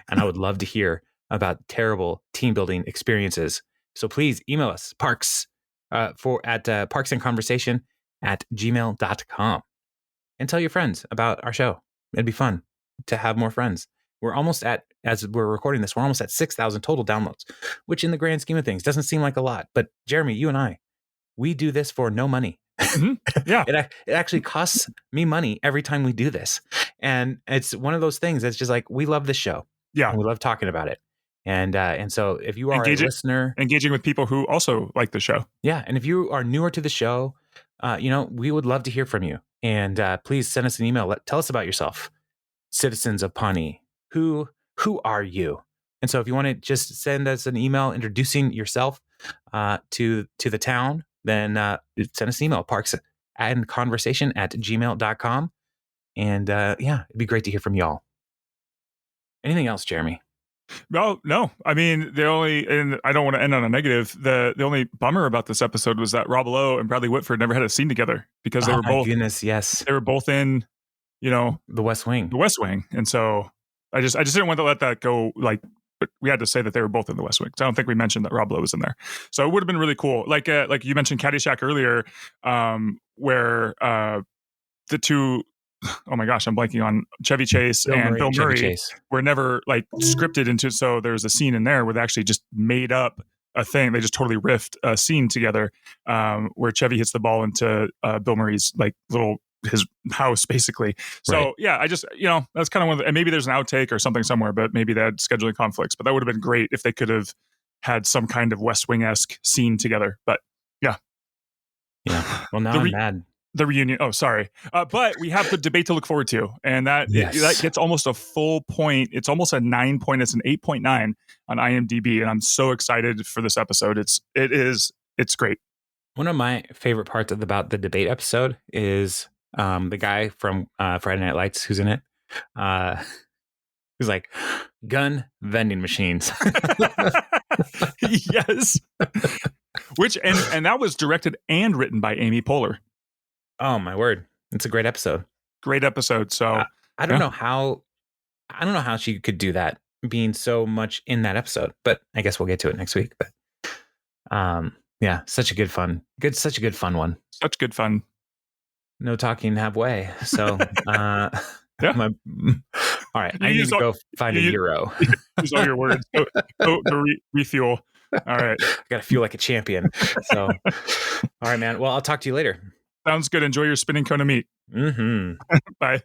S1: And I would love to hear about terrible team building experiences. So please email us, parks parksandconversation@gmail.com, and tell your friends about our show. It'd be fun to have more friends. We're almost at, as we're recording this, we're almost at 6,000 total downloads, which in the grand scheme of things doesn't seem like a lot. But Jeremy, you and I, we do this for no money.
S2: Mm-hmm. Yeah.
S1: It actually costs me money every time we do this. And it's one of those things that's just like, we love this show.
S2: Yeah.
S1: And we love talking about it. And so if you are a listener,
S2: engaging with people who also like the show.
S1: Yeah. And if you are newer to the show, we would love to hear from you. And please send us an email. Tell us about yourself. Citizens of Pawnee. Who are you? And so if you want to just send us an email introducing yourself to the town, then send us an email, parksandconversation@gmail.com. And it'd be great to hear from y'all. Anything else, Jeremy?
S2: No. I mean, and I don't want to end on a negative. The only bummer about this episode was that Rob Lowe and Bradley Whitford never had a scene together because they were both.
S1: Goodness, yes.
S2: They were both in,
S1: the West Wing.
S2: The West Wing, and so I just didn't want to let that go. Like, but we had to say that they were both in the West Wing. So I don't think we mentioned that Rob Lowe was in there. So it would have been really cool. Like you mentioned Caddyshack earlier, where the two. Oh my gosh, I'm blanking on Chevy Chase and Bill Murray were never like scripted into. So there's a scene in there where they actually just made up a thing. They just totally riffed a scene together where Chevy hits the ball into Bill Murray's like his house basically. So right. Yeah, I just, that's kind of one of the, and maybe there's an outtake or something somewhere, but maybe they had scheduling conflicts, but that would have been great if they could have had some kind of West Wing-esque scene together. But yeah.
S1: Yeah. Well, now I'm mad.
S2: The reunion. Oh, sorry. But we have the debate to look forward to. And that gets almost a full point. It's almost a 9 point. It's an 8.9 on IMDb. And I'm so excited for this episode. It's great.
S1: One of my favorite parts about the debate episode is the guy from Friday Night Lights who's in it. Who's like, gun vending machines.
S2: Yes. Which, and that was directed and written by Amy Poehler.
S1: Oh, my word. It's a great episode.
S2: Great episode. So
S1: I don't know how she could do that, being so much in that episode, but I guess we'll get to it next week. But yeah, such a good fun one.
S2: Such good fun.
S1: No talking halfway. So
S2: Yeah.
S1: all right, I need to go find a euro.
S2: Use all your words. Go refuel. All right.
S1: I gotta feel like a champion. So all right, man. Well, I'll talk to you later.
S2: Sounds good. Enjoy your spinning cone of meat.
S1: Mm-hmm.
S2: Bye.